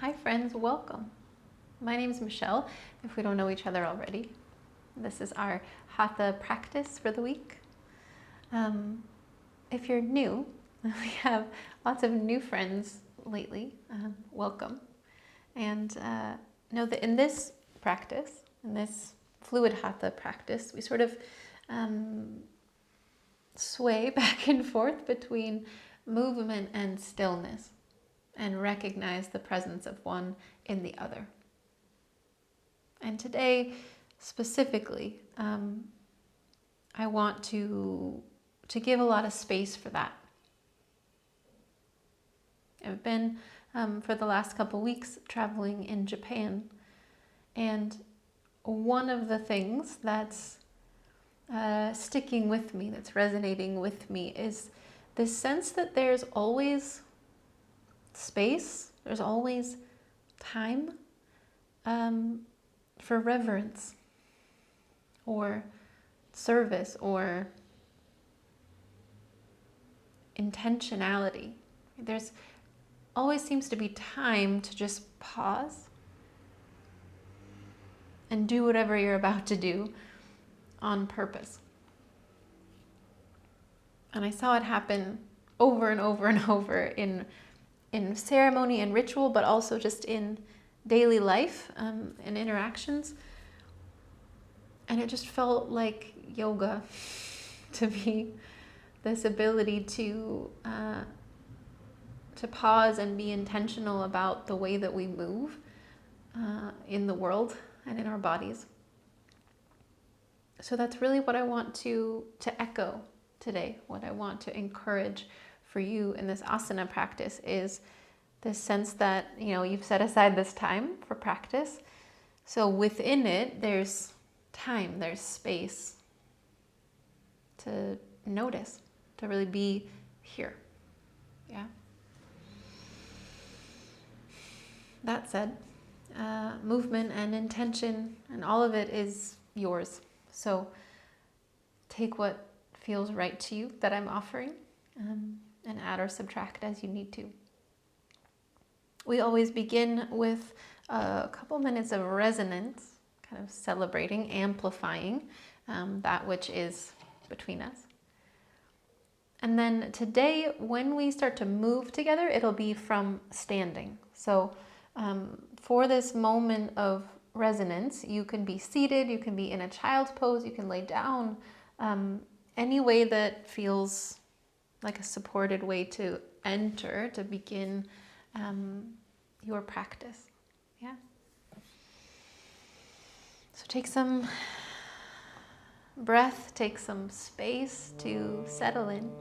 Hi friends, welcome. My name is Michelle, if we don't know each other already. This is our hatha practice for the week. If you're new, we have lots of new friends lately. Welcome. And know that in this practice, in this fluid hatha practice, we sort of sway back and forth between movement and stillness, and recognize the presence of one in the other. And today, specifically, I want to give a lot of space for that. I've been, for the last couple weeks, traveling in Japan, and one of the things that's sticking with me, that's resonating with me, is this sense that there's always space, there's always time for reverence or service or intentionality. There's always seems to be time to just pause and do whatever you're about to do on purpose. And I saw it happen over and over and over in ceremony and ritual, but also just in daily life and interactions. And it just felt like yoga to me, this ability to pause and be intentional about the way that we move in the world and in our bodies. So that's really what I want to echo today, what I want to encourage for you in this asana practice is this sense that, you've set aside this time for practice. So within it, there's time, there's space to notice, to really be here. Yeah. That said, movement and intention and all of it is yours. So take what feels right to you that I'm offering, and add or subtract as you need to. We always begin with a couple minutes of resonance, kind of celebrating, amplifying that which is between us. And then today, when we start to move together, it'll be from standing. So for this moment of resonance, you can be seated, you can be in a child's pose, you can lay down, any way that feels like a supported way to enter, to begin your practice. Yeah. So take some breath, take some space to settle in.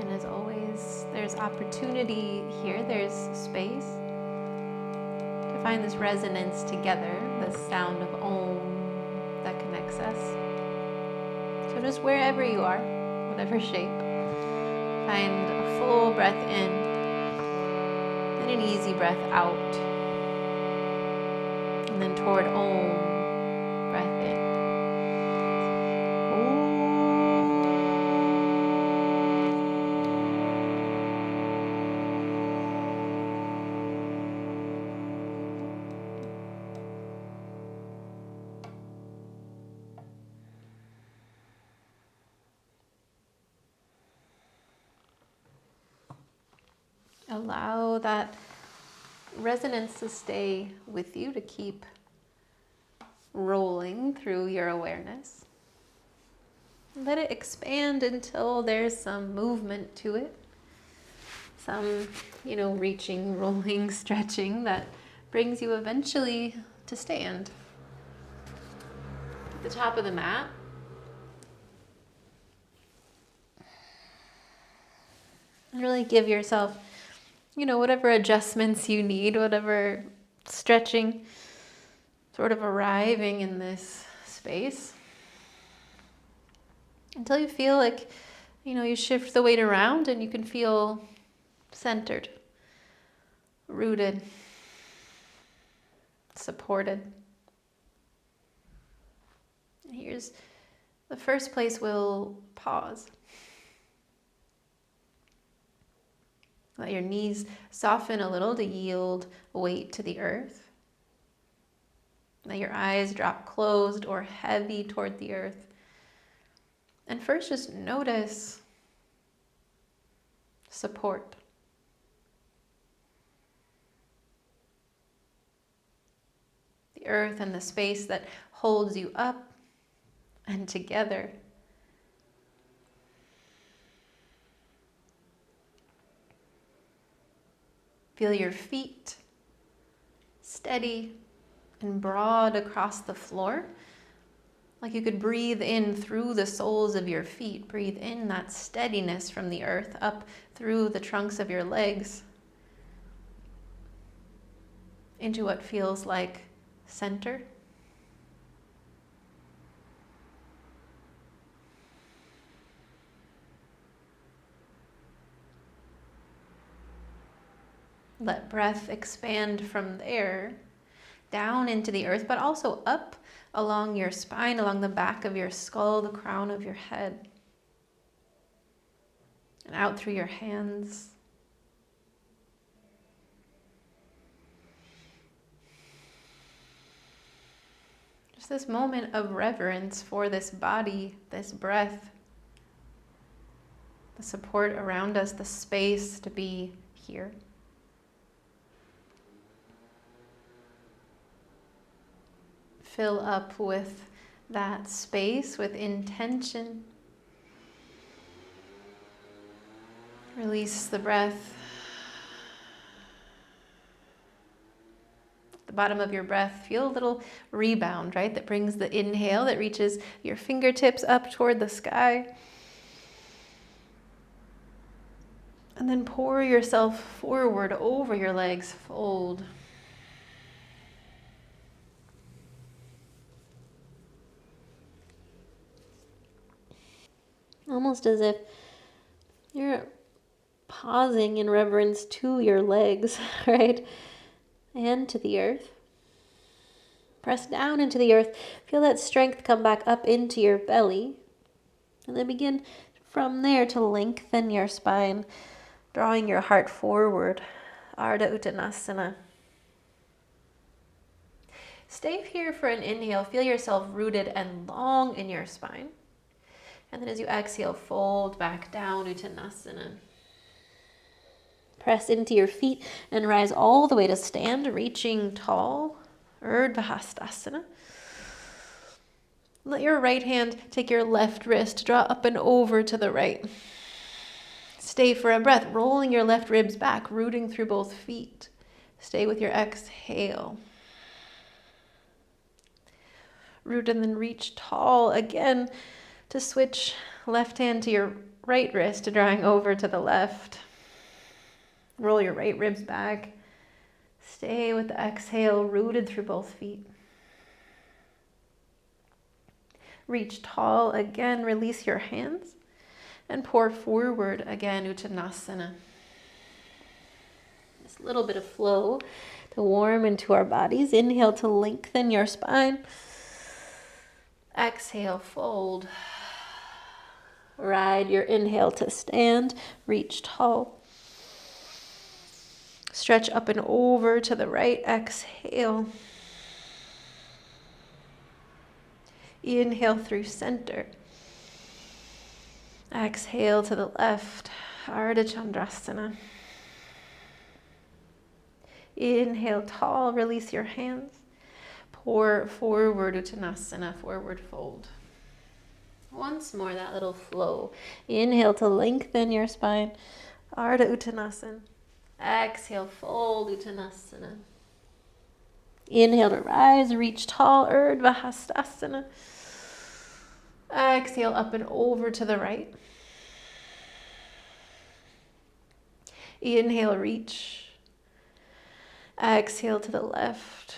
And as always, there's opportunity here, there's space to find this resonance together, this sound of Om that connects us. So just wherever you are, whatever shape, find a full breath in and an easy breath out. And then toward Om, breath in. Allow that resonance to stay with you, to keep rolling through your awareness. Let it expand until there's some movement to it. Some, reaching, rolling, stretching that brings you eventually to stand at the top of the mat. And really give yourself whatever adjustments you need, whatever stretching, sort of arriving in this space until you feel like, you shift the weight around and you can feel centered, rooted, supported. Here's the first place we'll pause. Let your knees soften a little to yield weight to the earth. Let your eyes drop closed or heavy toward the earth. And first just notice support. The earth and the space that holds you up and together. Feel your feet steady and broad across the floor, like you could breathe in through the soles of your feet. Breathe in that steadiness from the earth up through the trunks of your legs into what feels like center. Let breath expand from there, down into the earth, but also up along your spine, along the back of your skull, the crown of your head, and out through your hands. Just this moment of reverence for this body, this breath, the support around us, the space to be here. Fill up with that space, with intention. Release the breath. At the bottom of your breath, feel a little rebound, right? That brings the inhale, that reaches your fingertips up toward the sky. And then pour yourself forward over your legs, fold. Almost as if you're pausing in reverence to your legs, right? And to the earth. Press down into the earth. Feel that strength come back up into your belly. And then begin from there to lengthen your spine, drawing your heart forward. Ardha Uttanasana. Stay here for an inhale. Feel yourself rooted and long in your spine. And then as you exhale, fold back down, Uttanasana. Press into your feet and rise all the way to stand, reaching tall, Urdhva Hastasana. Let your right hand take your left wrist, draw up and over to the right. Stay for a breath, rolling your left ribs back, rooting through both feet. Stay with your exhale. Root and then reach tall again to switch Left hand to your right wrist, drawing over to the left. Roll your right ribs back. Stay with the exhale, rooted through both feet. Reach tall again, release your hands, and pour forward again, Uttanasana. This little bit of flow to warm into our bodies. Inhale to lengthen your spine. Exhale, fold. Ride your inhale to stand, reach tall. Stretch up and over to the right, exhale. Inhale through center. Exhale to the left, Ardha Chandrasana. Inhale tall, release your hands. Pour forward, Uttanasana, forward fold. Once more, that little flow. Inhale to lengthen your spine, Ardha Uttanasana. Exhale, fold, Uttanasana. Inhale to rise, reach tall, Urdhva Hastasana. Exhale, up and over to the right. Inhale, reach. Exhale to the left.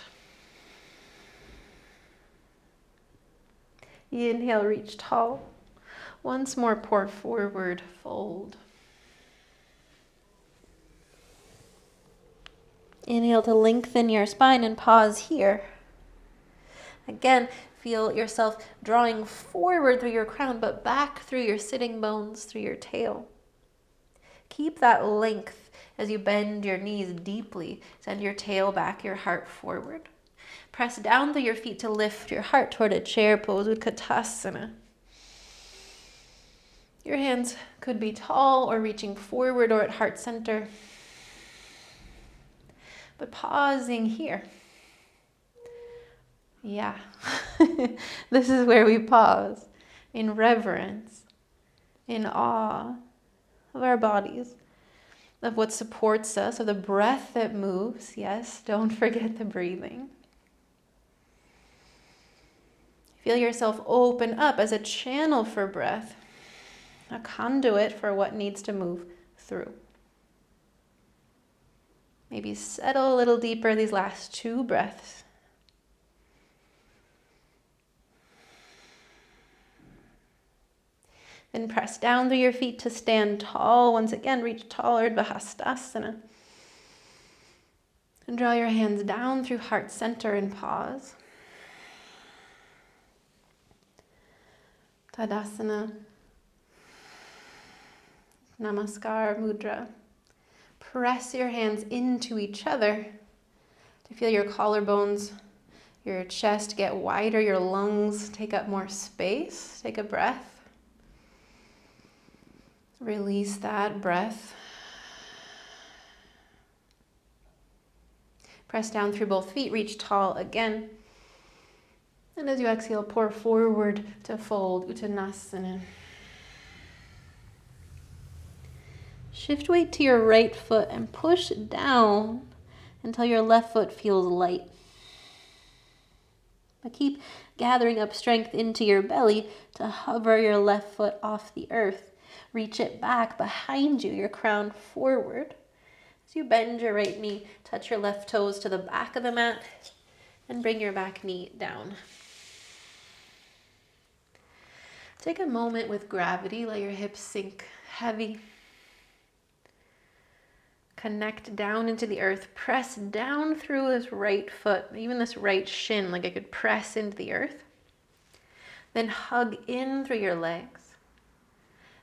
Inhale, reach tall. Once more, pour forward, fold. Inhale to lengthen your spine and pause here. Again, feel yourself drawing forward through your crown, but back through your sitting bones, through your tail. Keep that length as you bend your knees deeply. Send your tail back, your heart forward. Press down through your feet to lift your heart toward a chair pose, Utkatasana. Your hands could be tall or reaching forward or at heart center. But pausing here. Yeah, this is where we pause in reverence, in awe of our bodies, of what supports us, of the breath that moves. Yes, don't forget the breathing. Feel yourself open up as a channel for breath, a conduit for what needs to move through. Maybe settle a little deeper these last 2 breaths. Then press down through your feet to stand tall. Once again, reach taller, Urdhva Hastasana. And draw your hands down through heart center and pause. Tadasana. Namaskar Mudra. Press your hands into each other to feel your collarbones, your chest get wider, your lungs take up more space. Take a breath. Release that breath. Press down through both feet, reach tall again. And as you exhale, pour forward to fold, Uttanasana. Shift weight to your right foot and push down until your left foot feels light. But keep gathering up strength into your belly to hover your left foot off the earth. Reach it back behind you, your crown forward. As you bend your right knee, touch your left toes to the back of the mat and bring your back knee down. Take a moment with gravity, let your hips sink heavy. Connect down into the earth, press down through this right foot, even this right shin, like I could press into the earth. Then hug in through your legs,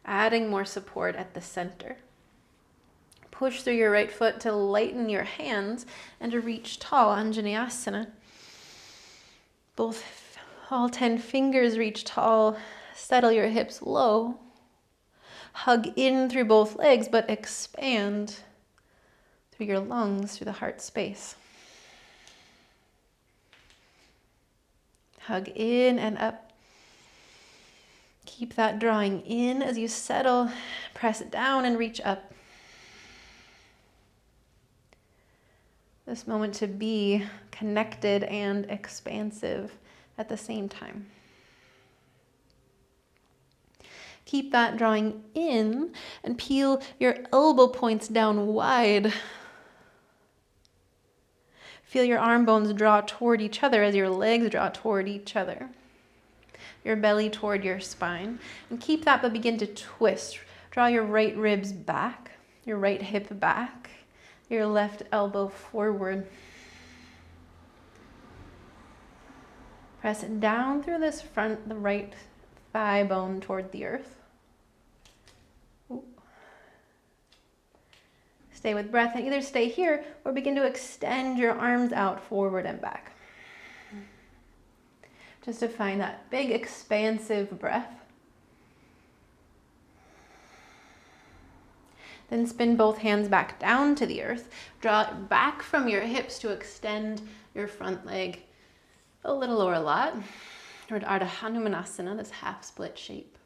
adding more support at the center. Push through your right foot to lighten your hands and to reach tall, Anjaneyasana. All 10 fingers reach tall, settle your hips low. Hug in through both legs, but expand through your lungs, through the heart space. Hug in and up. Keep that drawing in as you settle. Press down and reach up. This moment to be connected and expansive at the same time. Keep that drawing in and peel your elbow points down wide. Feel your arm bones draw toward each other as your legs draw toward each other. Your belly toward your spine. And keep that, but begin to twist. Draw your right ribs back, your right hip back, your left elbow forward. Press it down through this front, the right thigh bone toward the earth. Ooh. Stay with breath and either stay here or begin to extend your arms out forward and back. Just to find that big expansive breath. Then spin both hands back down to the earth. Draw it back from your hips to extend your front leg a little or a lot toward Ardha Hanumanasana, this half split shape.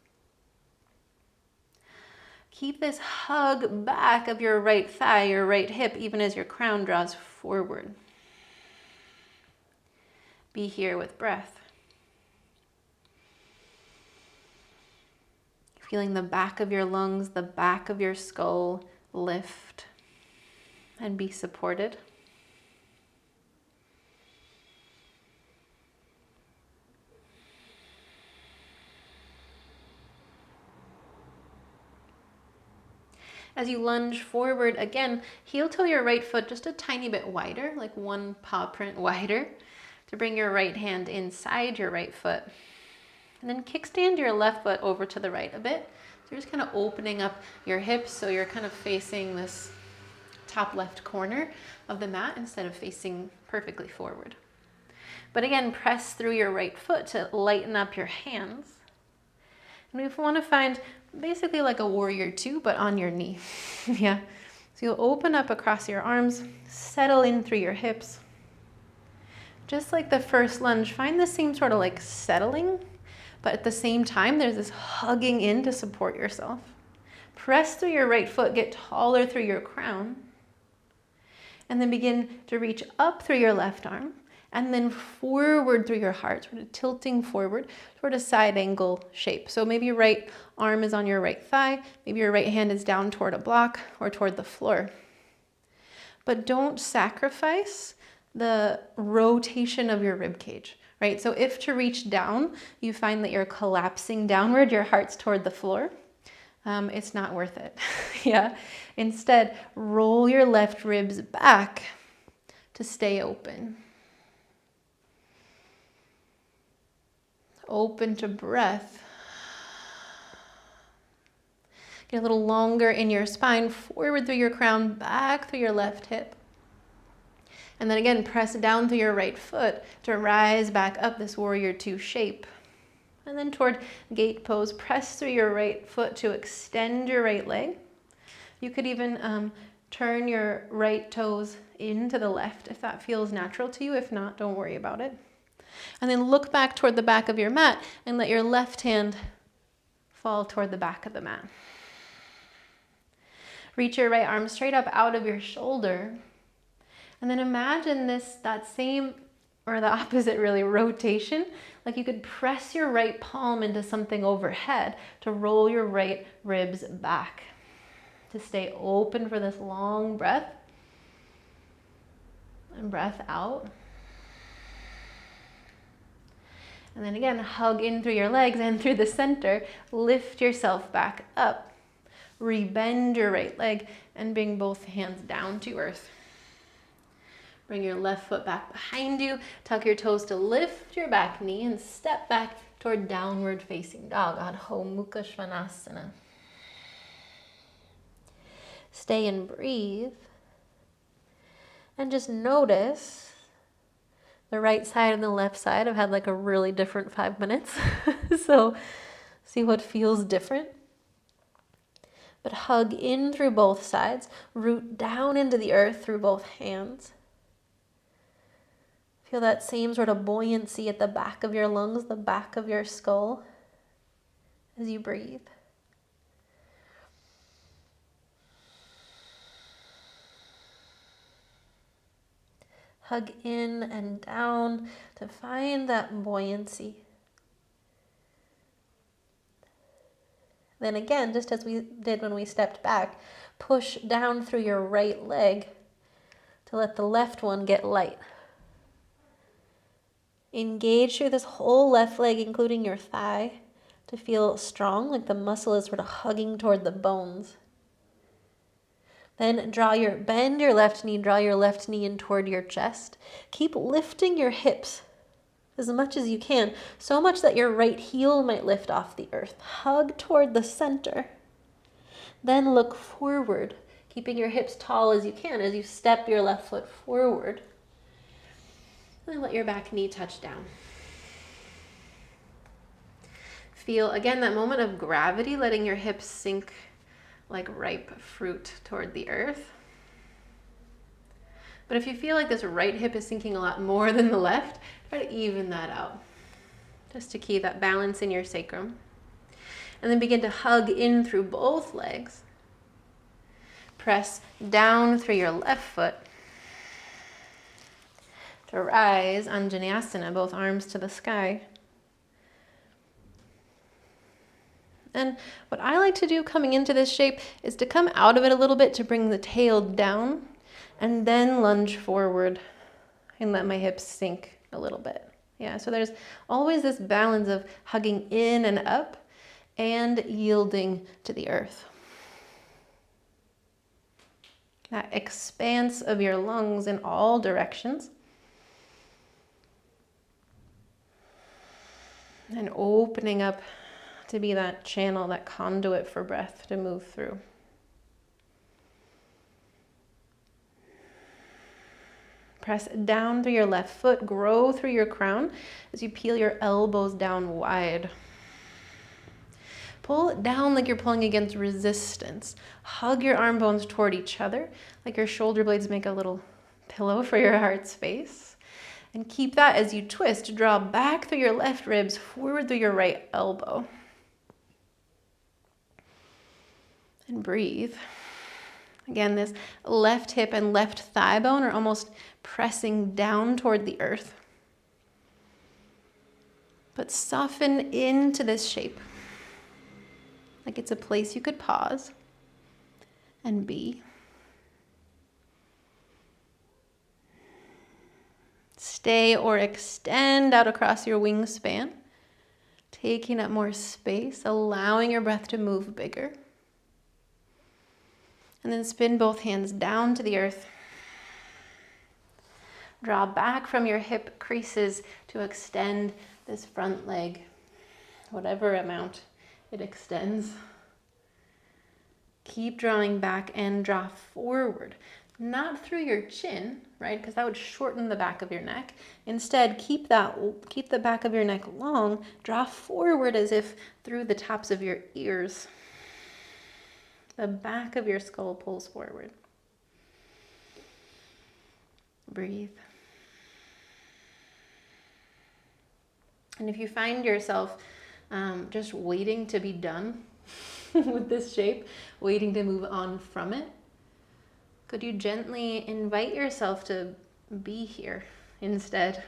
Keep this hug back of your right thigh, your right hip, even as your crown draws forward. Be here with breath. Feeling the back of your lungs, the back of your skull lift and be supported. As you lunge forward again, heel toe your right foot just a tiny bit wider, like one paw print wider, to bring your right hand inside your right foot. And then kickstand your left foot over to the right a bit. So you're just kind of opening up your hips so you're kind of facing this top left corner of the mat instead of facing perfectly forward. But again, press through your right foot to lighten up your hands. And we want to find basically like a warrior two, but on your knee. Yeah. So you'll open up across your arms, settle in through your hips. Just like the first lunge, find the same sort of like settling, but at the same time, there's this hugging in to support yourself. Press through your right foot, get taller through your crown, and then begin to reach up through your left arm, and then forward through your heart, sort of tilting forward toward a side angle shape. So maybe your right arm is on your right thigh, maybe your right hand is down toward a block or toward the floor. But don't sacrifice the rotation of your rib cage, right? So if to reach down, you find that you're collapsing downward, your heart's toward the floor, it's not worth it. Yeah. Instead, roll your left ribs back to stay open. Open to breath. Get a little longer in your spine, forward through your crown, back through your left hip. And then again, press down through your right foot to rise back up this warrior two shape. And then toward gate pose, press through your right foot to extend your right leg. You could even turn your right toes into the left if that feels natural to you. If not, don't worry about it. And then look back toward the back of your mat and let your left hand fall toward the back of the mat. Reach your right arm straight up out of your shoulder. And then imagine that same, or the opposite really, rotation. Like you could press your right palm into something overhead to roll your right ribs back. To stay open for this long breath. And breath out. And then again, hug in through your legs and through the center. Lift yourself back up. Rebend your right leg and bring both hands down to earth. Bring your left foot back behind you. Tuck your toes to lift your back knee and step back toward downward facing dog, Adho Mukha Svanasana. Stay and breathe. And just notice the right side and the left side have had like a really different 5 minutes. So see what feels different. But hug in through both sides. Root down into the earth through both hands. Feel that same sort of buoyancy at the back of your lungs, the back of your skull as you breathe. Hug in and down to find that buoyancy. Then again, just as we did when we stepped back, push down through your right leg to let the left one get light. Engage through this whole left leg, including your thigh, to feel strong, like the muscle is sort of hugging toward the bones. Then bend your left knee, draw your left knee in toward your chest. Keep lifting your hips as much as you can, so much that your right heel might lift off the earth. Hug toward the center. Then look forward, keeping your hips tall as you can as you step your left foot forward. And let your back knee touch down. Feel, again, that moment of gravity, letting your hips sink like ripe fruit toward the earth. But if you feel like this right hip is sinking a lot more than the left, try to even that out, just to keep that balance in your sacrum. And then begin to hug in through both legs. Press down through your left foot to rise, Anjaneyasana, both arms to the sky. And what I like to do coming into this shape is to come out of it a little bit to bring the tail down and then lunge forward and let my hips sink a little bit. Yeah, so there's always this balance of hugging in and up and yielding to the earth. That expanse of your lungs in all directions. And opening up to be that channel, that conduit for breath to move through. Press down through your left foot, grow through your crown as you peel your elbows down wide. Pull it down like you're pulling against resistance. Hug your arm bones toward each other, like your shoulder blades make a little pillow for your heart space. And keep that as you twist. Draw back through your left ribs, forward through your right elbow. And breathe. Again, this left hip and left thigh bone are almost pressing down toward the earth. But soften into this shape, like it's a place you could pause and be. Stay or extend out across your wingspan, taking up more space, allowing your breath to move bigger. And then spin both hands down to the earth. Draw back from your hip creases to extend this front leg, whatever amount it extends. Keep drawing back and draw forward, not through your chin, right? Because that would shorten the back of your neck. Instead, keep the back of your neck long, draw forward as if through the tops of your ears. The back of your skull pulls forward. Breathe. And if you find yourself just waiting to be done with this shape, waiting to move on from it, could you gently invite yourself to be here instead?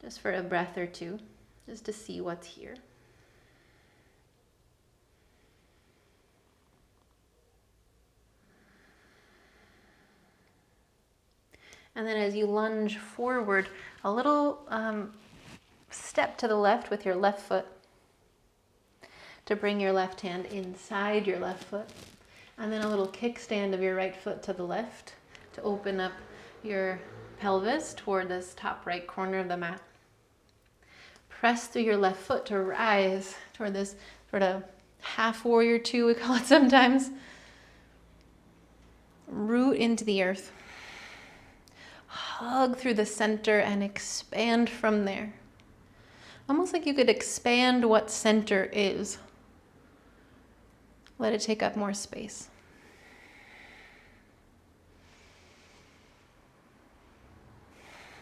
Just for a breath or two, just to see what's here. And then as you lunge forward, a little step to the left with your left foot to bring your left hand inside your left foot. And then a little kickstand of your right foot to the left to open up your pelvis toward this top right corner of the mat. Press through your left foot to rise toward this sort of half warrior two, we call it sometimes. Root into the earth. Hug through the center and expand from there. Almost like you could expand what center is. Let it take up more space.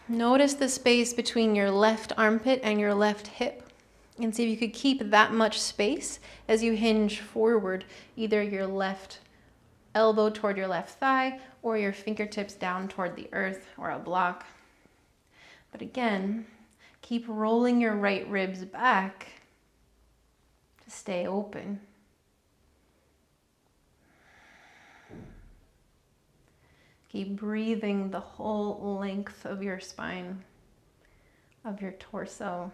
Notice the space between your left armpit and your left hip, and see if you could keep that much space as you hinge forward, either your left elbow toward your left thigh or your fingertips down toward the earth or a block. But again, keep rolling your right ribs back to stay open. Keep breathing the whole length of your spine, of your torso,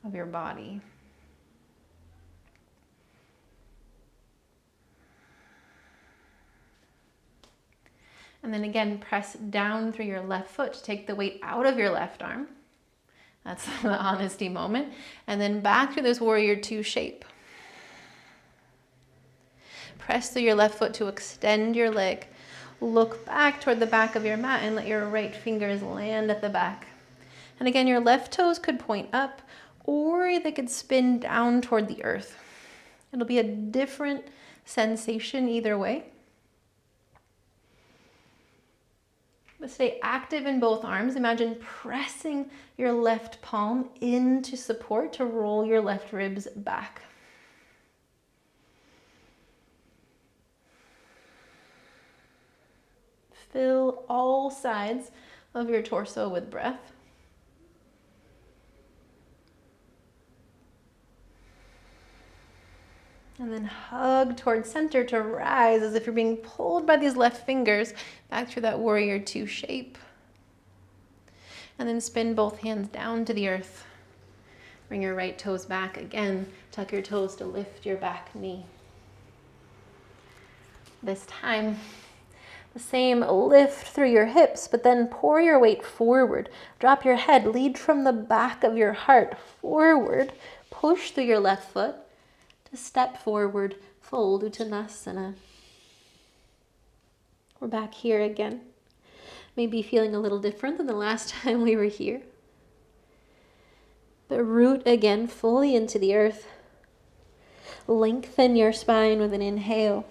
of your body. And then again, press down through your left foot to take the weight out of your left arm. That's the honesty moment. And then back through this warrior two shape. Press through your left foot to extend your leg. Look back toward the back of your mat and let your right fingers land at the back. And again, your left toes could point up or they could spin down toward the earth. It'll be a different sensation either way. But stay active in both arms. Imagine pressing your left palm into support to roll your left ribs back. Fill all sides of your torso with breath. And then hug towards center to rise as if you're being pulled by these left fingers back through that warrior two shape. And then spin both hands down to the earth. Bring your right toes back again. Tuck your toes to lift your back knee. This time, the same lift through your hips, but then pour your weight forward. Drop your head, lead from the back of your heart forward. Push through your left foot to step forward, fold Uttanasana. We're back here again. Maybe feeling a little different than the last time we were here. But root again fully into the earth. Lengthen your spine with an inhale.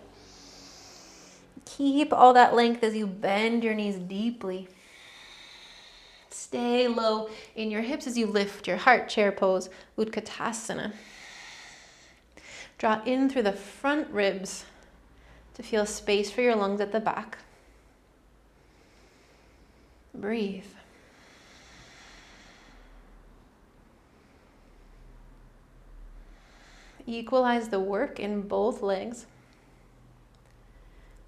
Keep all that length as you bend your knees deeply. Stay low in your hips as you lift your heart, chair pose, Utkatasana. Draw in through the front ribs to feel space for your lungs at the back. Breathe. Equalize the work in both legs.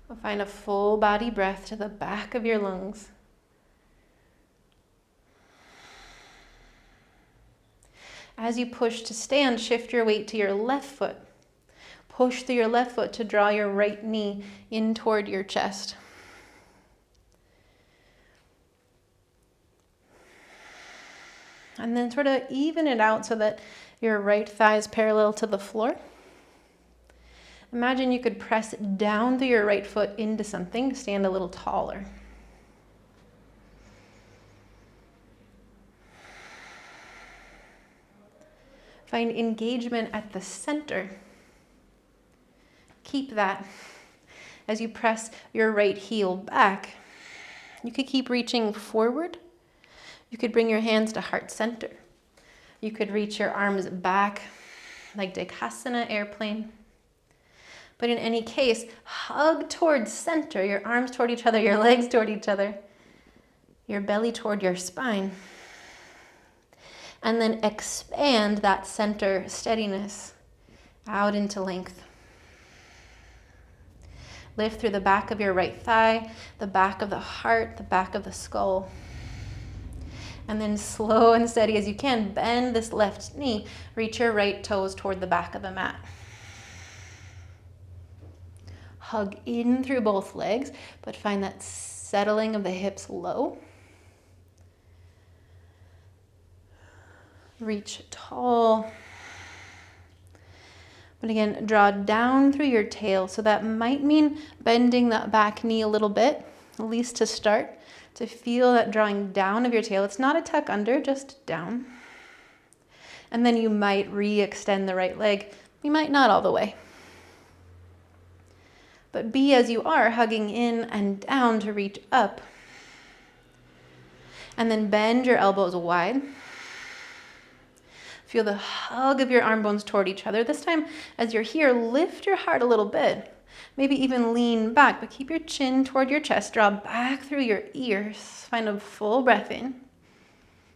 We'll find a full body breath to the back of your lungs. As you push to stand, shift your weight to your left foot. Push through your left foot to draw your right knee in toward your chest. And then sort of even it out so that your right thigh is parallel to the floor. Imagine you could press down through your right foot into something to stand a little taller. Find engagement at the center. Keep that as you press your right heel back. You could keep reaching forward. You could bring your hands to heart center. You could reach your arms back like Dekasana, airplane. But in any case, hug towards center, your arms toward each other, your legs toward each other, your belly toward your spine. And then expand that center steadiness out into length. Lift through the back of your right thigh, the back of the heart, the back of the skull. And then slow and steady as you can, bend this left knee, reach your right toes toward the back of the mat. Hug in through both legs, but find that settling of the hips low. Reach tall. But again, draw down through your tail. So that might mean bending that back knee a little bit, at least to start, to feel that drawing down of your tail. It's not a tuck under, just down. And then you might re-extend the right leg. You might not all the way. But be as you are, hugging in and down to reach up. And then bend your elbows wide. Feel the hug of your arm bones toward each other. This time, as you're here, lift your heart a little bit. Maybe even lean back, but keep your chin toward your chest. Draw back through your ears. Find a full breath in.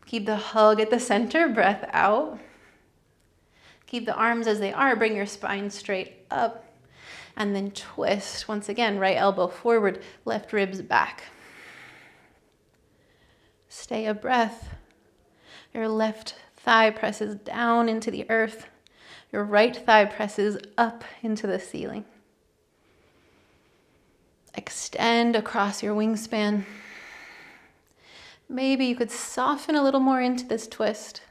Keep the hug at the center, breath out. Keep the arms as they are. Bring your spine straight up. And then twist. Once again, right elbow forward, left ribs back. Stay a breath. Your left thigh presses down into the earth. Your right thigh presses up into the ceiling. Extend across your wingspan. Maybe you could soften a little more into this twist.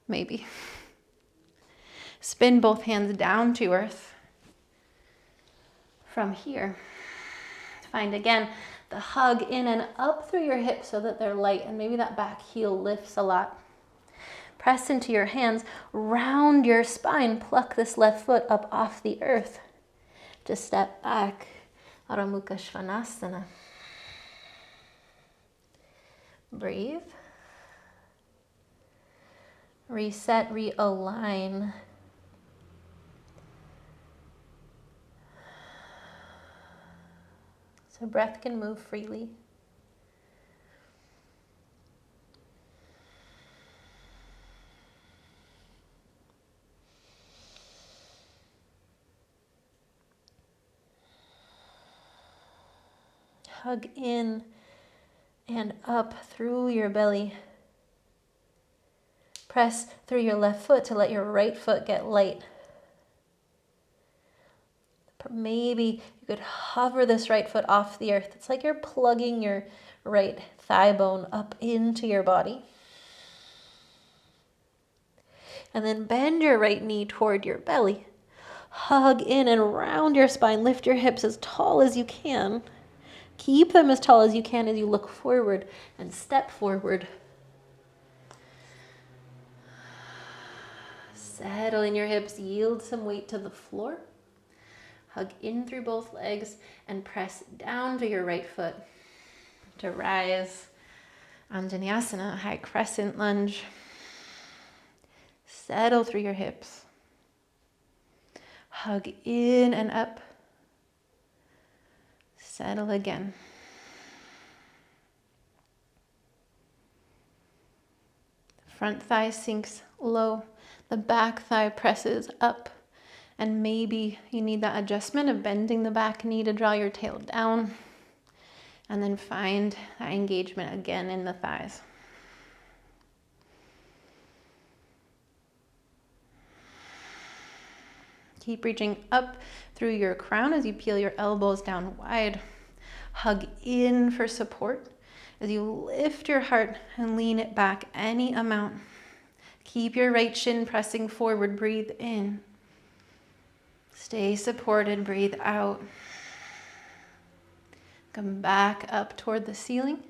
Maybe. Spin both hands down to earth. From here, find again the hug in and up through your hips so that they're light, and maybe that back heel lifts a lot. Press into your hands, round your spine, pluck this left foot up off the earth. Just step back, Adho Mukha Svanasana. Breathe. Reset, realign. So breath can move freely. Hug in and up through your belly. Press through your left foot to let your right foot get light. Maybe you could hover this right foot off the earth. It's like you're plugging your right thigh bone up into your body. And then bend your right knee toward your belly. Hug in and round your spine. Lift your hips as tall as you can. Keep them as tall as you can as you look forward and step forward. Settle in your hips. Yield some weight to the floor. Hug in through both legs and press down to your right foot to rise. Anjaneyasana, high crescent lunge. Settle through your hips. Hug in and up. Settle again. Front thigh sinks low. The back thigh presses up. And maybe you need that adjustment of bending the back knee to draw your tail down. And then find that engagement again in the thighs. Keep reaching up through your crown as you peel your elbows down wide. Hug in for support as you lift your heart and lean it back any amount. Keep your right shin pressing forward. Breathe in. Stay supported. Breathe out. Come back up toward the ceiling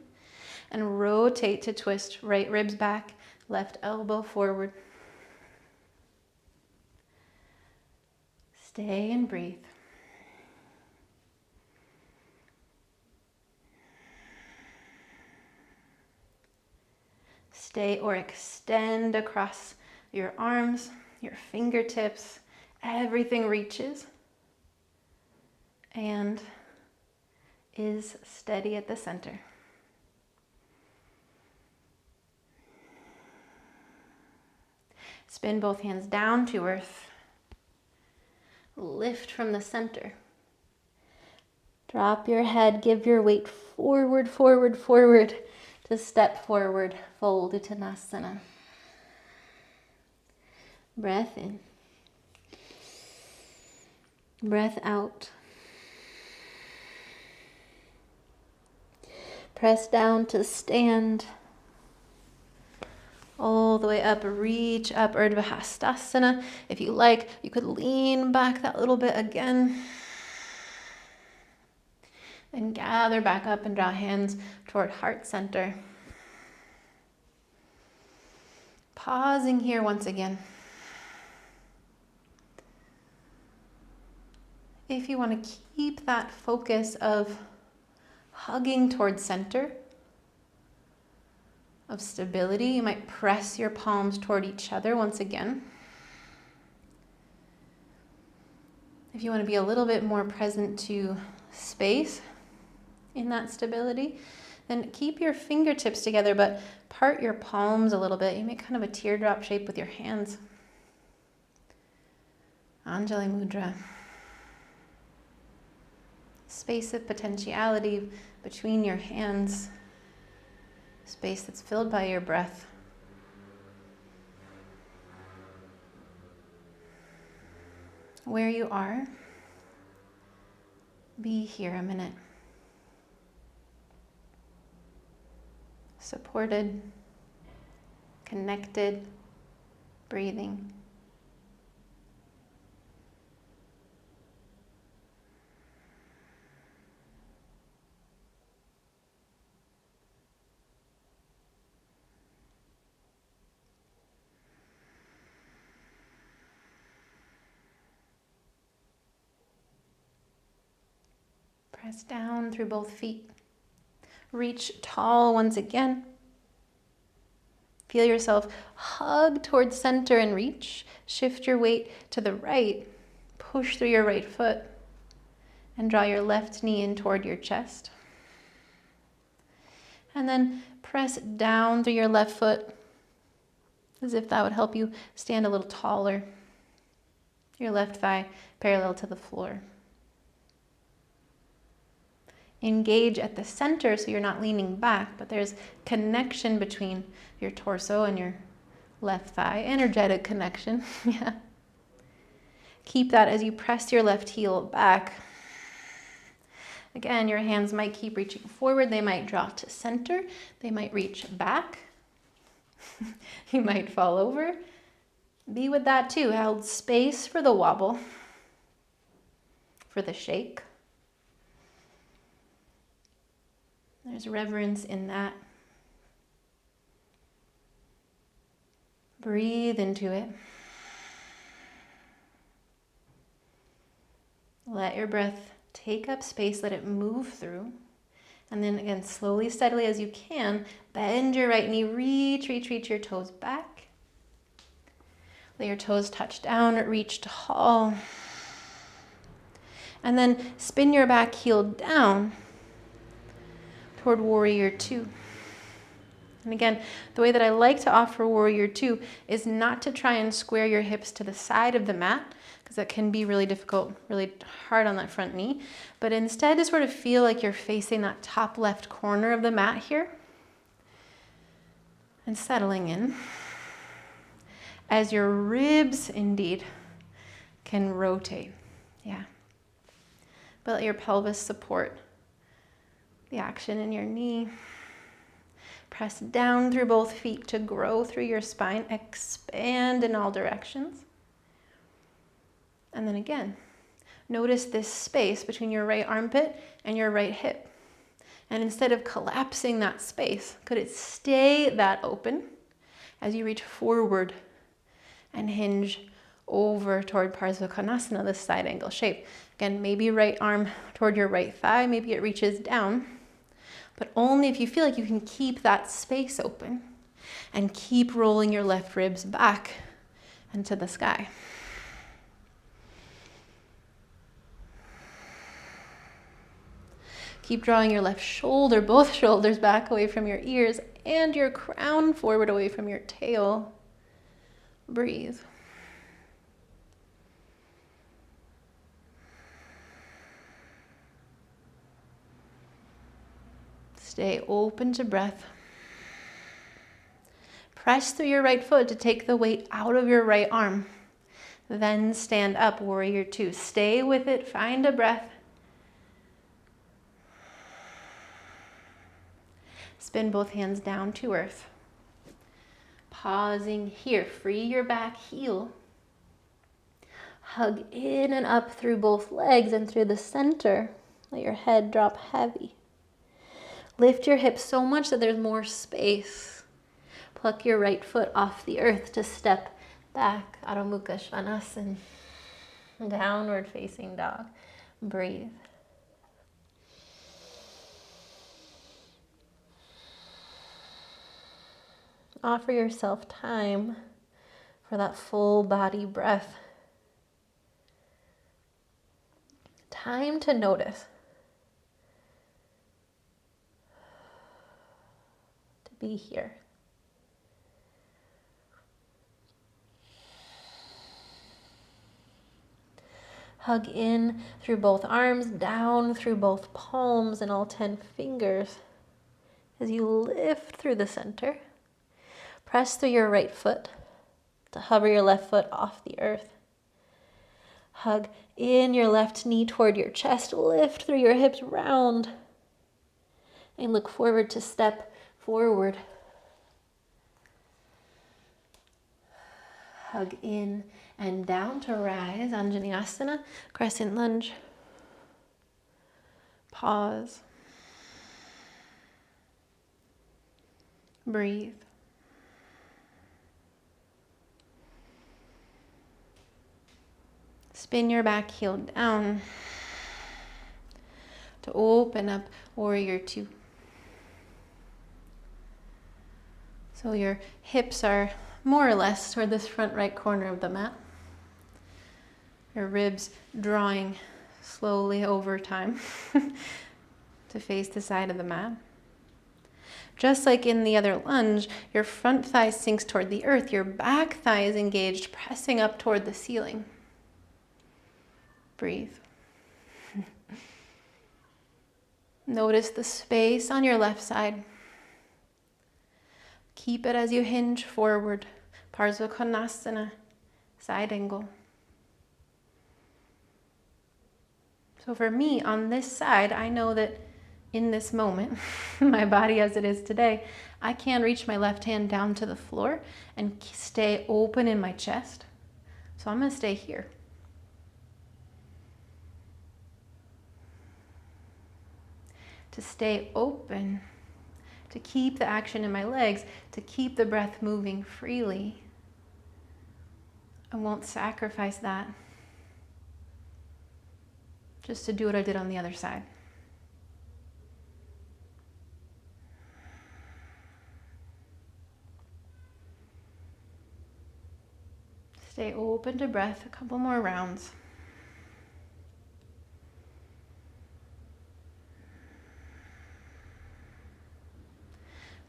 and rotate to twist. Right ribs back, left elbow forward. Stay and breathe. Stay or extend across your arms, your fingertips. Everything reaches and is steady at the center. Spin both hands down to earth. Lift from the center. Drop your head, give your weight forward, forward, forward to step forward, fold Uttanasana. Breath in. Breath out. Press down to stand. All the way up, reach up, Urdhva Hastasana. If you like, you could lean back that little bit again. Then gather back up and draw hands toward heart center. Pausing here once again. If you want to keep that focus of hugging towards center, of stability, you might press your palms toward each other once again. If you want to be a little bit more present to space in that stability, then keep your fingertips together, but part your palms a little bit. You make kind of a teardrop shape with your hands. Anjali Mudra. Space of potentiality between your hands. Space that's filled by your breath. Where you are, be here a minute. Supported, connected, breathing. Press down through both feet. Reach tall once again. Feel yourself hug towards center and reach. Shift your weight to the right. Push through your right foot. And draw your left knee in toward your chest. And then press down through your left foot, as if that would help you stand a little taller. Your left thigh parallel to the floor. Engage at the center so you're not leaning back, but there's connection between your torso and your left thigh. Energetic connection. Yeah. Keep that as you press your left heel back. Again, your hands might keep reaching forward. They might draw to center. They might reach back. You might fall over. Be with that too. Hold space for the wobble, for the shake. There's reverence in that. Breathe into it. Let your breath take up space, let it move through. And then again, slowly, steadily as you can, bend your right knee, reach your toes back. Let your toes touch down, reach tall. And then spin your back heel down toward Warrior Two. And again, the way that I like to offer Warrior Two is not to try and square your hips to the side of the mat, because that can be really difficult, really hard on that front knee, but instead to sort of feel like you're facing that top left corner of the mat here and settling in as your ribs indeed can rotate. Yeah. But let your pelvis support the action in your knee. Press down through both feet to grow through your spine. Expand in all directions. And then again, notice this space between your right armpit and your right hip. And instead of collapsing that space, could it stay that open as you reach forward and hinge over toward Parsvakonasana, this side angle shape. Again, maybe right arm toward your right thigh, maybe it reaches down, but only if you feel like you can keep that space open and keep rolling your left ribs back into the sky. Keep drawing your left shoulder, both shoulders back away from your ears and your crown forward away from your tail. Breathe. Stay open to breath. Press through your right foot to take the weight out of your right arm. Then stand up, Warrior Two. Stay with it, find a breath. Spin both hands down to earth. Pausing here, free your back heel. Hug in and up through both legs and through the center. Let your head drop heavy. Lift your hips so much that there's more space. Pluck your right foot off the earth to step back. Adho Mukha Svanasana. Downward facing dog. Breathe. Offer yourself time for that full body breath. Time to notice. To be here. Hug in through both arms, down through both palms and all 10 fingers. As you lift through the center, press through your right foot to hover your left foot off the earth. Hug in your left knee toward your chest, lift through your hips round, and look forward to step forward. Hug in and down to rise, Anjaneyasana, crescent lunge. Pause. Breathe. Spin your back heel down to open up warrior two. So your hips are more or less toward this front right corner of the mat. Your ribs drawing slowly over time to face the side of the mat. Just like in the other lunge, your front thigh sinks toward the earth. Your back thigh is engaged, pressing up toward the ceiling. Breathe. Notice the space on your left side. Keep it as you hinge forward. Parsva Konasana, side angle. So for me, on this side, I know that in this moment, my body as it is today, I can reach my left hand down to the floor and stay open in my chest. So I'm going to stay here. To stay open, to keep the action in my legs, to keep the breath moving freely. I won't sacrifice that just to do what I did on the other side. Stay open to breath, a couple more rounds.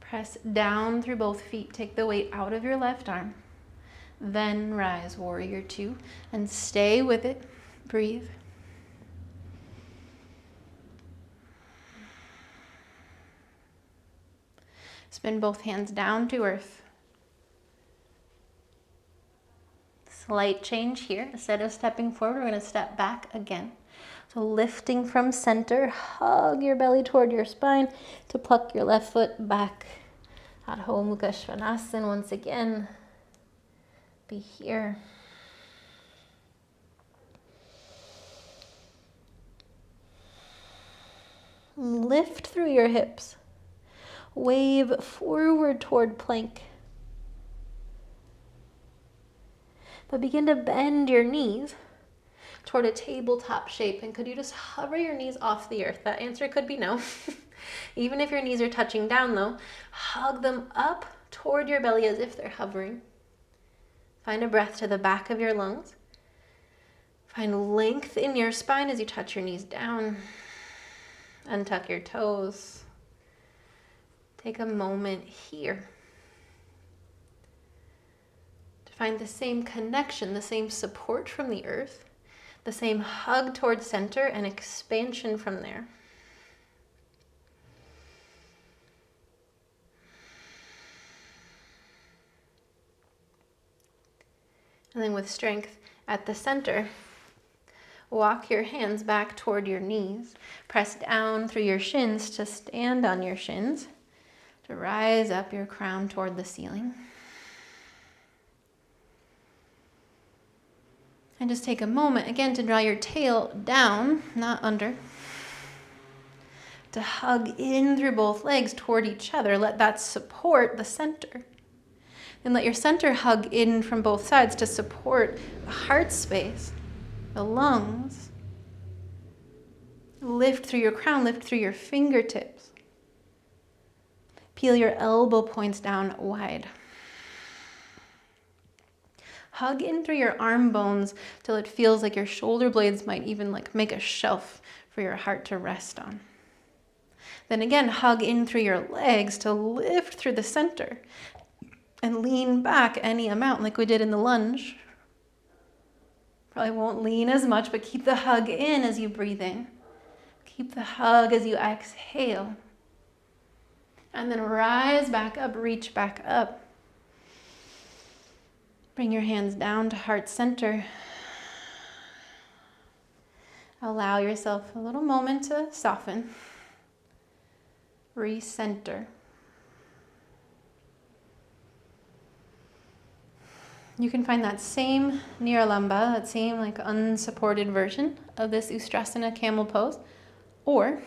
Press down through both feet. Take the weight out of your left arm. Then rise, warrior two, and stay with it. Breathe. Spin both hands down to earth. Slight change here. Instead of stepping forward, we're going to step back again. So lifting from center, hug your belly toward your spine to pluck your left foot back. Adho Mukha Svanasana once again. Be here. Lift through your hips. Wave forward toward plank. But begin to bend your knees toward a tabletop shape. And could you just hover your knees off the earth? That answer could be no. Even if your knees are touching down though, hug them up toward your belly as if they're hovering. Find a breath to the back of your lungs. Find length in your spine as you touch your knees down. Untuck your toes. Take a moment here to find the same connection, the same support from the earth, the same hug toward center and expansion from there. And then with strength at the center, walk your hands back toward your knees. Press down through your shins to stand on your shins, to rise up your crown toward the ceiling. And just take a moment again to draw your tail down, not under. To hug in through both legs toward each other. Let that support the center. And let your center hug in from both sides to support the heart space, the lungs. Lift through your crown, lift through your fingertips. Peel your elbow points down wide. Hug in through your arm bones till it feels like your shoulder blades might even make a shelf for your heart to rest on. Then again, hug in through your legs to lift through the center. And lean back any amount like we did in the lunge. Probably won't lean as much, but keep the hug in as you breathe in. Keep the hug as you exhale. And then rise back up, reach back up. Bring your hands down to heart center. Allow yourself a little moment to soften. Recenter. You can find that same Niralamba, that same like unsupported version of this Ustrasana camel pose, or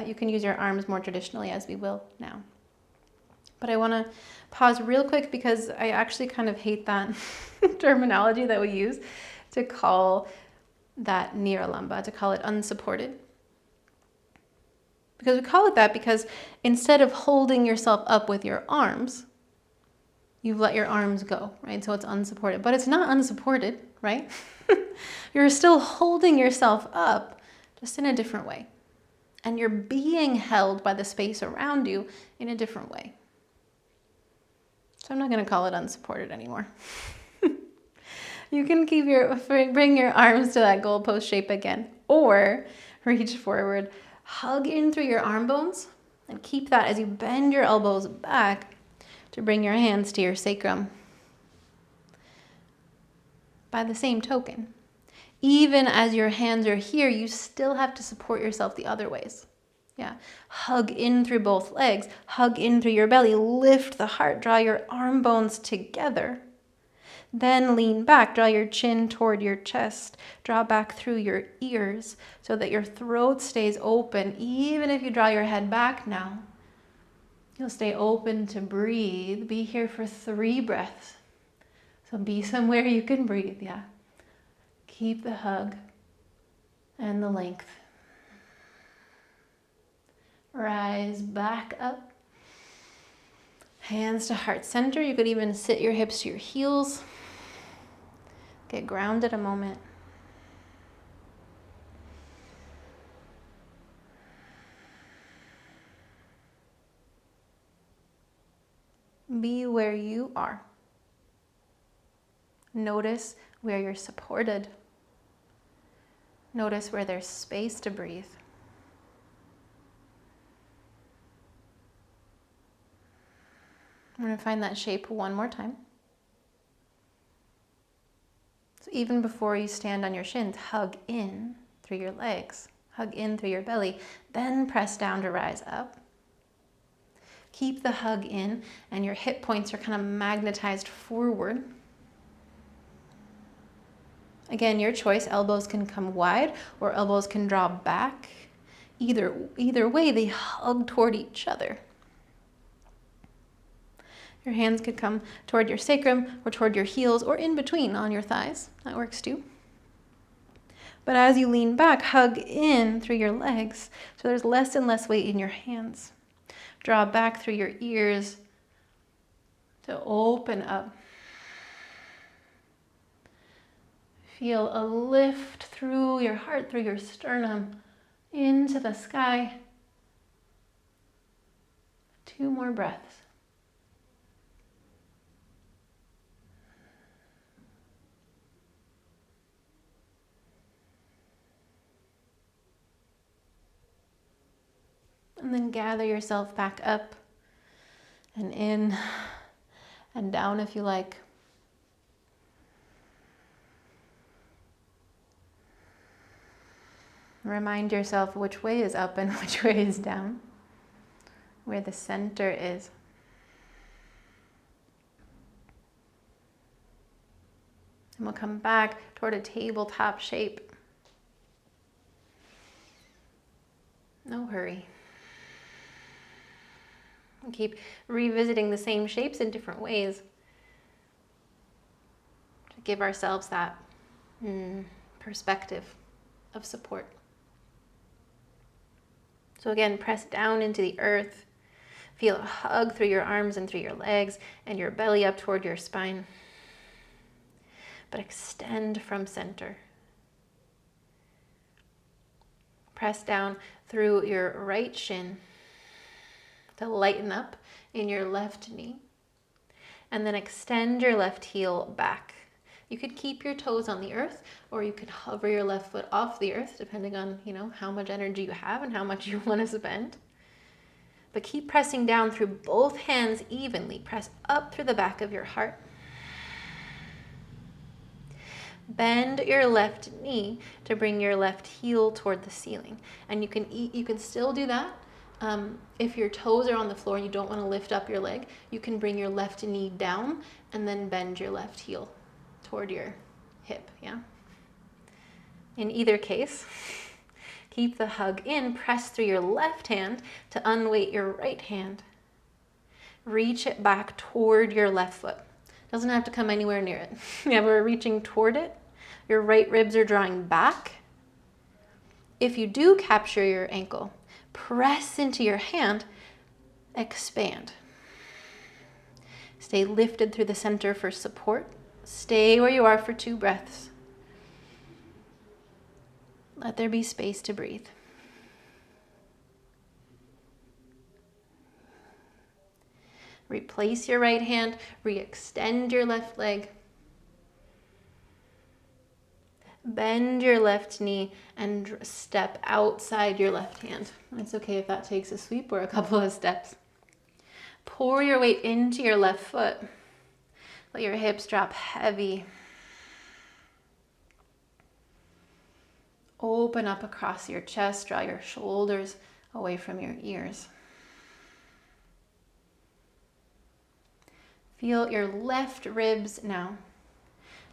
you can use your arms more traditionally, as we will now. But I want to pause real quick because I actually kind of hate that terminology that we use to call that Niralamba, to call it unsupported. Because we call it that because instead of holding yourself up with your arms, you've let your arms go, right? So it's unsupported, but it's not unsupported, right? You're still holding yourself up, just in a different way. And you're being held by the space around you in a different way. So I'm not going to call it unsupported anymore. You can bring your arms to that goalpost shape again, or reach forward, hug in through your arm bones, and keep that as you bend your elbows back to bring your hands to your sacrum. By the same token, even as your hands are here, you still have to support yourself the other ways. Yeah, hug in through both legs, hug in through your belly, lift the heart, draw your arm bones together. Then lean back, draw your chin toward your chest, draw back through your ears so that your throat stays open. Even if you draw your head back now, you'll stay open to breathe. Be here for 3 breaths. So be somewhere you can breathe, yeah. Keep the hug and the length. Rise back up. Hands to heart center. You could even sit your hips to your heels. Get grounded a moment. Be where you are. Notice where you're supported. Notice where there's space to breathe. I'm going to find that shape one more time. So even before you stand on your shins, hug in through your legs, hug in through your belly, then press down to rise up. Keep the hug in, and your hip points are kind of magnetized forward. Again, your choice. Elbows can come wide or elbows can draw back. Either way, they hug toward each other. Your hands could come toward your sacrum or toward your heels or in between on your thighs. That works too. But as you lean back, hug in through your legs so there's less and less weight in your hands. Draw back through your ears to open up. Feel a lift through your heart, through your sternum, into the sky. 2 more breaths. And then gather yourself back up and in and down if you like. Remind yourself which way is up and which way is down, where the center is. And we'll come back toward a tabletop shape. No hurry. And keep revisiting the same shapes in different ways to give ourselves that perspective of support. So again, press down into the earth. Feel a hug through your arms and through your legs and your belly up toward your spine. But extend from center. Press down through your right shin to lighten up in your left knee. And then extend your left heel back You could keep your toes on the earth, or you could hover your left foot off the earth, depending on, how much energy you have and how much you want to spend. But keep pressing down through both hands evenly. Press up through the back of your heart. Bend your left knee to bring your left heel toward the ceiling. And you can still do that. If your toes are on the floor and you don't want to lift up your leg, you can bring your left knee down and then bend your left heel toward your hip, yeah? In either case, keep the hug in, press through your left hand to unweight your right hand. Reach it back toward your left foot. Doesn't have to come anywhere near it. Yeah, we're reaching toward it. Your right ribs are drawing back. If you do capture your ankle, press into your hand, expand. Stay lifted through the center for support. Stay where you are for 2 breaths. Let there be space to breathe. Replace your right hand, re-extend your left leg. Bend your left knee and step outside your left hand. It's okay if that takes a sweep or a couple of steps. Pour your weight into your left foot. Let your hips drop heavy. Open up across your chest, draw your shoulders away from your ears. Feel your left ribs now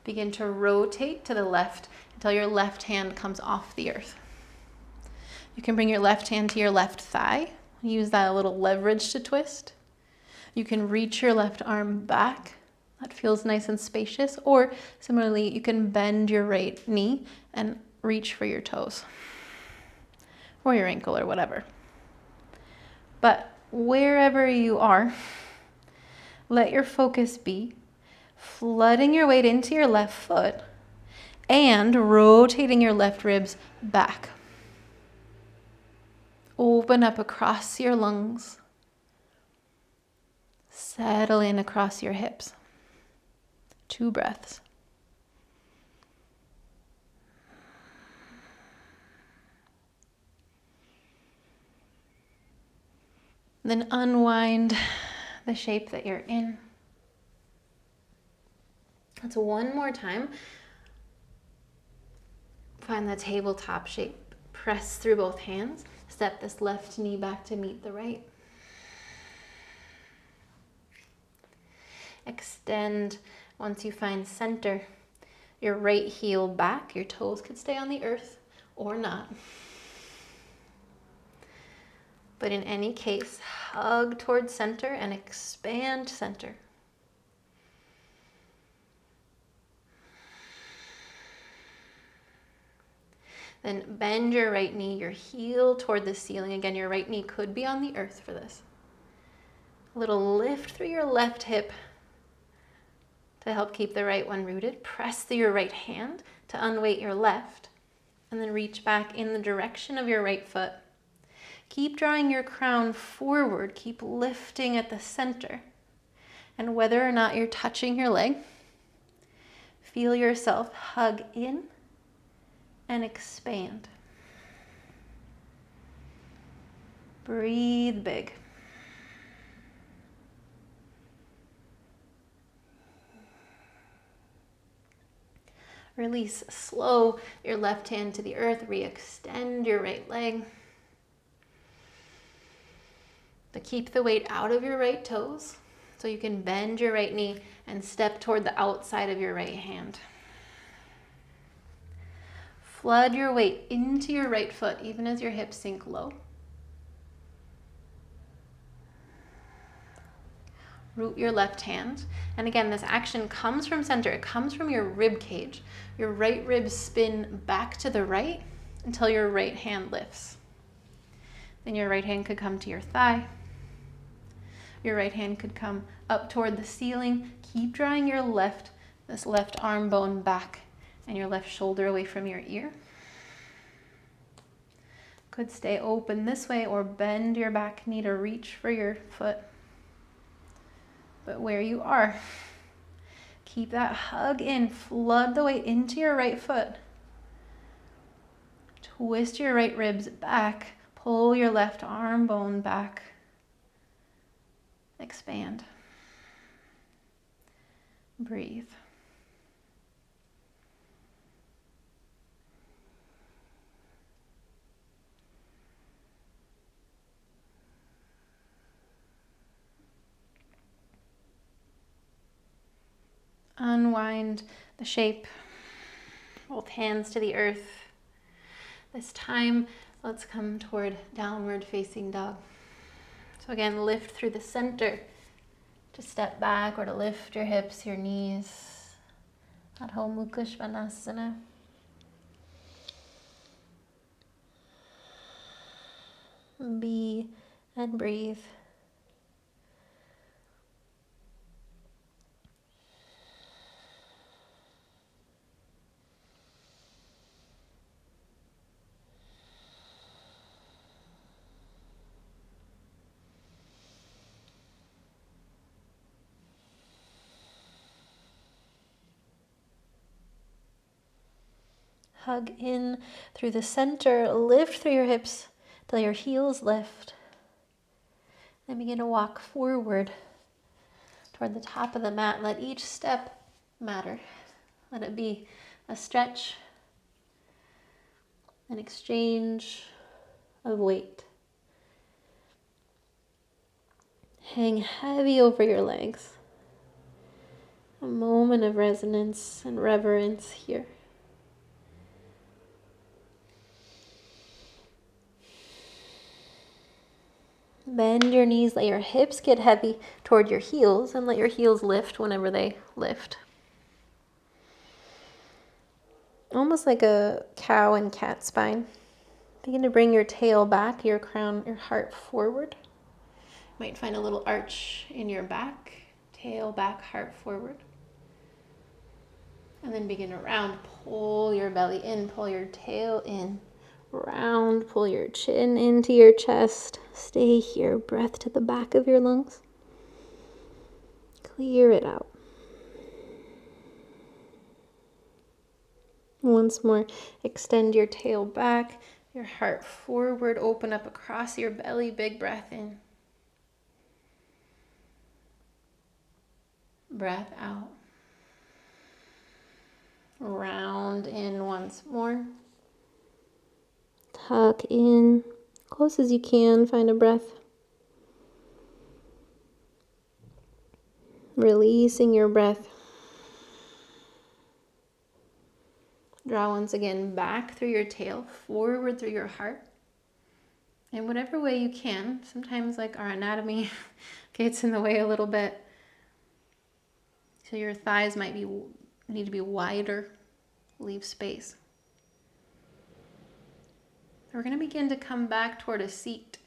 begin to rotate to the left until your left hand comes off the earth. You can bring your left hand to your left thigh. Use that a little leverage to twist. You can reach your left arm back. That feels nice and spacious. Or similarly, you can bend your right knee and reach for your toes or your ankle or whatever. But wherever you are, let your focus be flooding your weight into your left foot and rotating your left ribs back. Open up across your lungs. Settle in across your hips. 2 breaths. Then unwind the shape that you're in. Let's one more time. Find the tabletop shape. Press through both hands. Step this left knee back to meet the right. Extend once you find center. Your right heel back. Your toes could stay on the earth or not. But in any case, hug towards center and expand center. Then bend your right knee, your heel toward the ceiling. Again, your right knee could be on the earth for this. A little lift through your left hip to help keep the right one rooted. Press through your right hand to unweight your left. And then reach back in the direction of your right foot. Keep drawing your crown forward. Keep lifting at the center. And whether or not you're touching your leg, feel yourself hug in and expand. Breathe big. Release slow your left hand to the earth. Re-extend your right leg. But keep the weight out of your right toes so you can bend your right knee and step toward the outside of your right hand. Flood your weight into your right foot even as your hips sink low. Root your left hand. And again, this action comes from center. It comes from your rib cage. Your right ribs spin back to the right until your right hand lifts. Then your right hand could come to your thigh. Your right hand could come up toward the ceiling. Keep drawing your this left arm bone back and your left shoulder away from your ear. Could stay open this way or bend your back knee to reach for your foot. But where you are, Keep that hug in. Flood the weight into your right foot. Twist your right ribs back. Pull your left arm bone back. Expand. Breathe. Unwind the shape. Both hands to the earth. This time, let's come toward downward facing dog. So again, lift through the center to step back or to lift your hips, your knees. Adho Mukha Svanasana. Be and breathe. Hug in through the center, lift through your hips till your heels lift. Then begin to walk forward toward the top of the mat. Let each step matter. Let it be a stretch, an exchange of weight. Hang heavy over your legs. A moment of resonance and reverence here. Bend your knees, let your hips get heavy toward your heels, and let your heels lift whenever they lift. Almost like a cow and cat spine. Begin to bring your tail back, your crown, your heart forward. You might find a little arch in your back. Tail back, heart forward. And then begin to round. Pull your belly in, pull your tail in. Round, pull your chin into your chest. Stay here, breath to the back of your lungs. Clear it out. Once more, extend your tail back, your heart forward, open up across your belly, big breath in. Breath out. Round in once more. Tuck in, close as you can, find a breath. Releasing your breath. Draw once again back through your tail, forward through your heart. In whatever way you can. Sometimes like our anatomy gets in the way a little bit. So your thighs might need to be wider. Leave space. We're going to begin to come back toward a seat.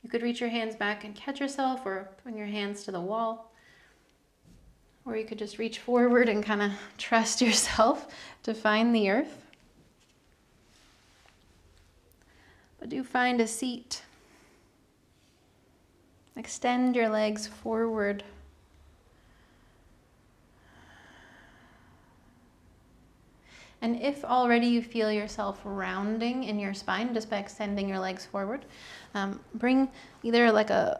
You could reach your hands back and catch yourself, or bring your hands to the wall. Or you could just reach forward and kind of trust yourself to find the earth. But do find a seat. Extend your legs forward. And if already you feel yourself rounding in your spine just by extending your legs forward, bring either like a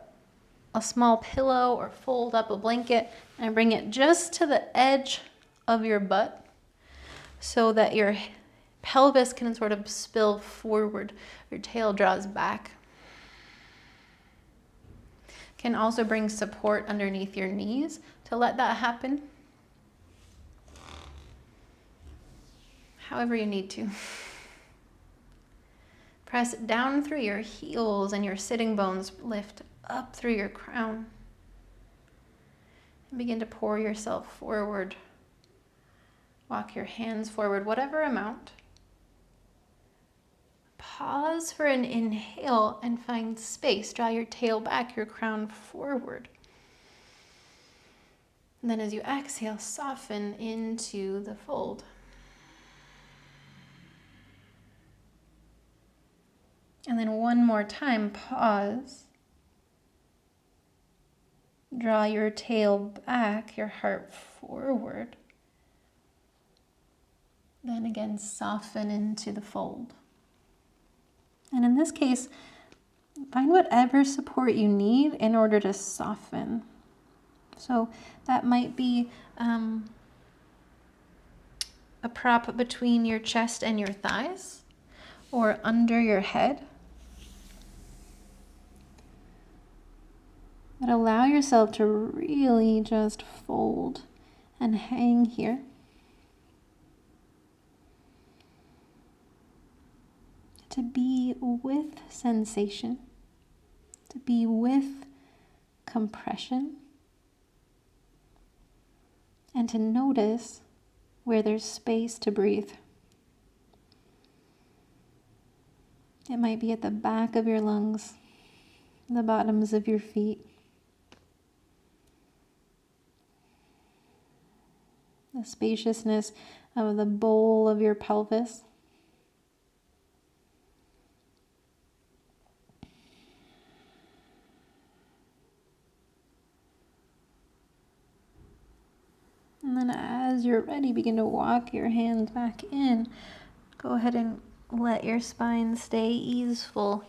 small pillow or fold up a blanket and bring it just to the edge of your butt so that your pelvis can sort of spill forward. Your tail draws back. Can also bring support underneath your knees to let that happen. However you need to. Press down through your heels and your sitting bones lift up through your crown. And begin to pour yourself forward. Walk your hands forward, whatever amount. Pause for an inhale and find space. Draw your tail back, your crown forward. And then as you exhale, soften into the fold. And then one more time, pause. draw your tail back, your heart forward. Then again, soften into the fold. And in this case, find whatever support you need in order to soften. So that might be a prop between your chest and your thighs, or under your head. But allow yourself to really just fold and hang here. To be with sensation, to be with compression, and to notice where there's space to breathe. It might be at the back of your lungs, the bottoms of your feet, the spaciousness of the bowl of your pelvis. And then as you're ready, begin to walk your hands back in. Go ahead and let your spine stay easeful.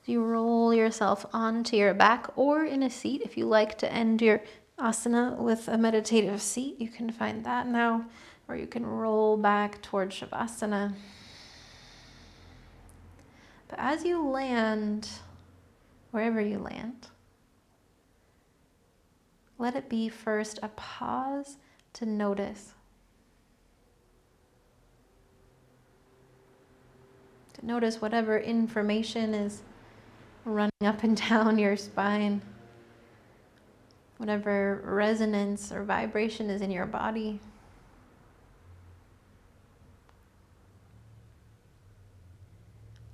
As you roll yourself onto your back or in a seat. If you like to end your asana with a meditative seat, you can find that now. Or you can roll back towards Shavasana. But as you land, wherever you land, let it be first a pause to notice. To notice whatever information is running up and down your spine, whatever resonance or vibration is in your body.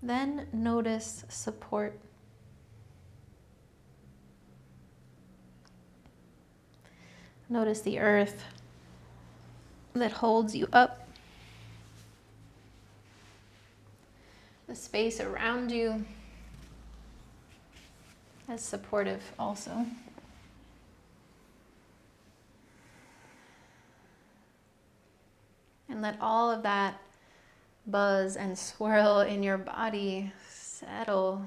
Then notice support. Notice the earth that holds you up, the space around you as supportive also. And let all of that buzz and swirl in your body settle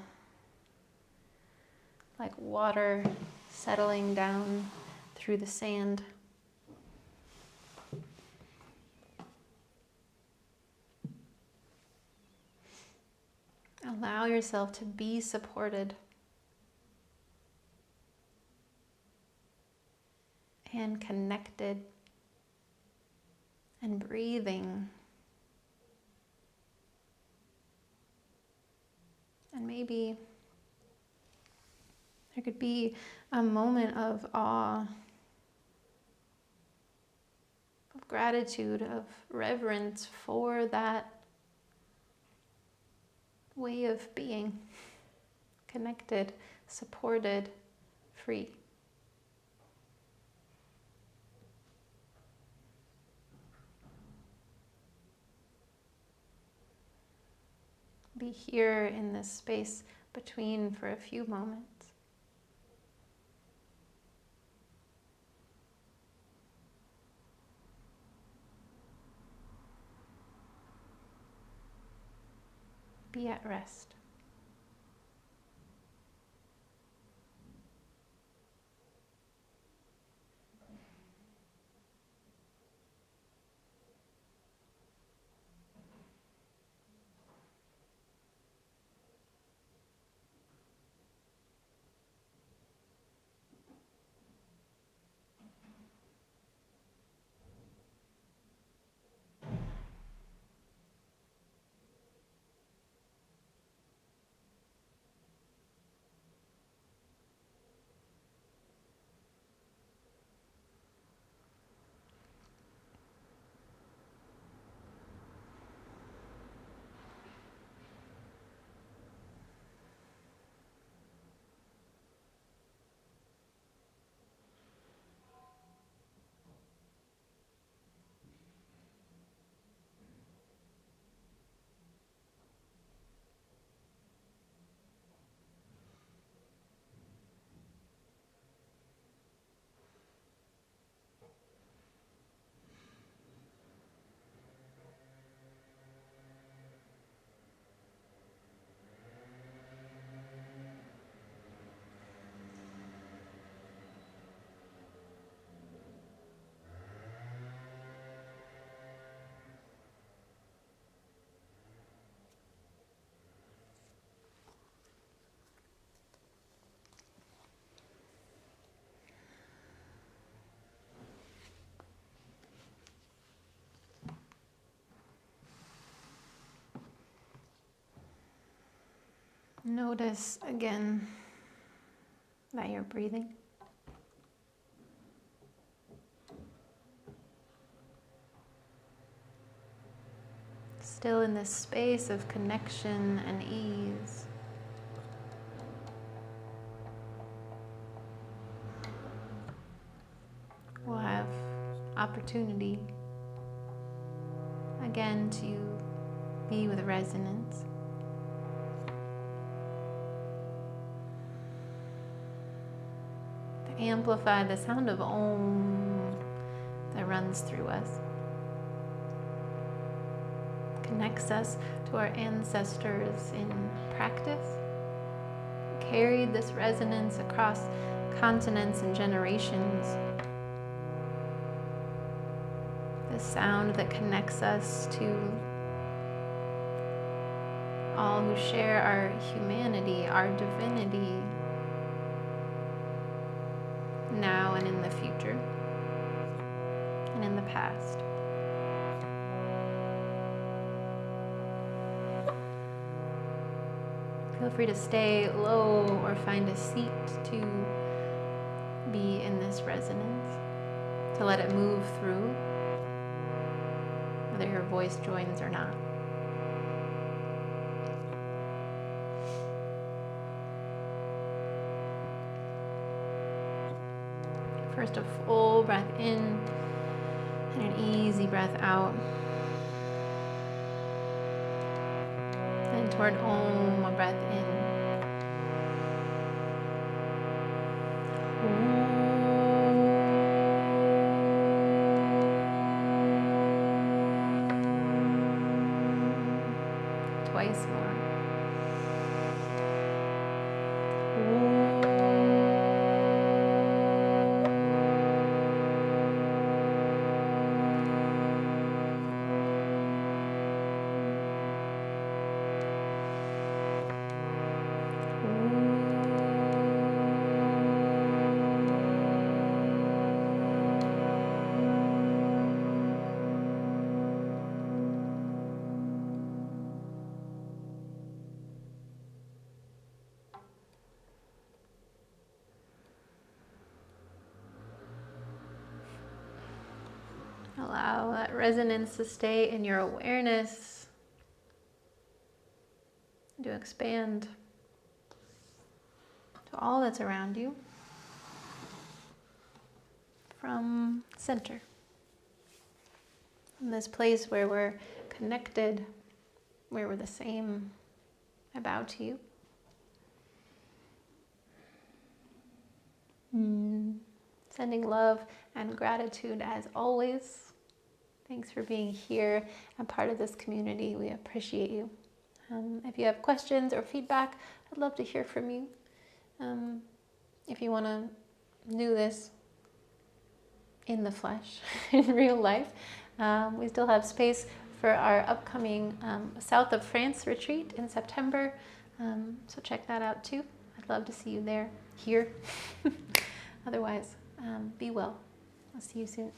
like water settling down through the sand. Allow yourself to be supported and connected and breathing. And maybe there could be a moment of awe, of gratitude, of reverence for that way of being, connected, supported, free. Be here in this space between for a few moments. Be at rest. Notice again that you're breathing. Still in this space of connection and ease. We'll have opportunity again to be with resonance. To amplify the sound of Om that runs through us. Connects us to our ancestors in practice. Carried this resonance across continents and generations. The sound that connects us to all who share our humanity, our divinity, now and in the future, and in the past. Feel free to stay low or find a seat to be in this resonance, to let it move through, whether your voice joins or not. First, a full breath in and an easy breath out. Then toward Om, a breath in. Twice more. Allow that resonance to stay in your awareness, to expand to all that's around you from center. In this place where we're connected, where we're the same, I bow to you. Sending love and gratitude as always. Thanks for being here and part of this community. We appreciate you. If you have questions or feedback, I'd love to hear from you. If you want to do this in the flesh, in real life, we still have space for our upcoming South of France retreat in September. So check that out too. I'd love to see you there, here. Otherwise, be well. I'll see you soon.